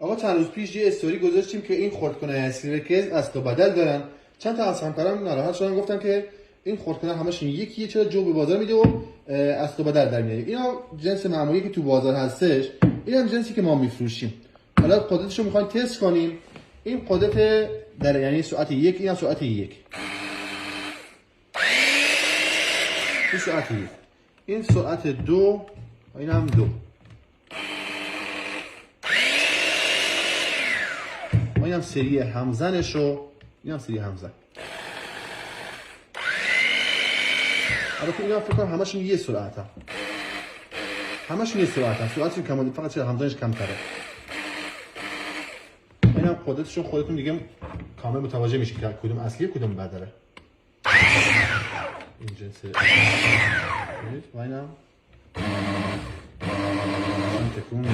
آقا چند روز پیش یه استوری گذاشتیم که این خردکنه اسلیرکز اصل و بدل دارن. چند تا از همکارام ناراحت شدن، گفتن که این خردکنه همشون یکیه، چرا جو به بازار میده و اصل و بدل در میاره. اینا جنس معمولی که تو بازار هستش، اینم جنسی که ما میفروشیم. حالا قدرتش رو میخوایم تست کنیم. این قدرت در یعنی سرعت 1، اینم سرعت 1. این سرعت 1، این سرعت 2، اینم 2. اینم سری همزنشو، اینم سری همزن. البته اینا فکر کنم همشون یه سرعتن. همشون یه سرعتن. سرعتشون کمه، فقط چرا همزنش کمتره. اینم قدرتشون خودتون دیگه کامل متوجه میشید که کدوم اصلیه کدوم بدله. این جنس و اینم تکون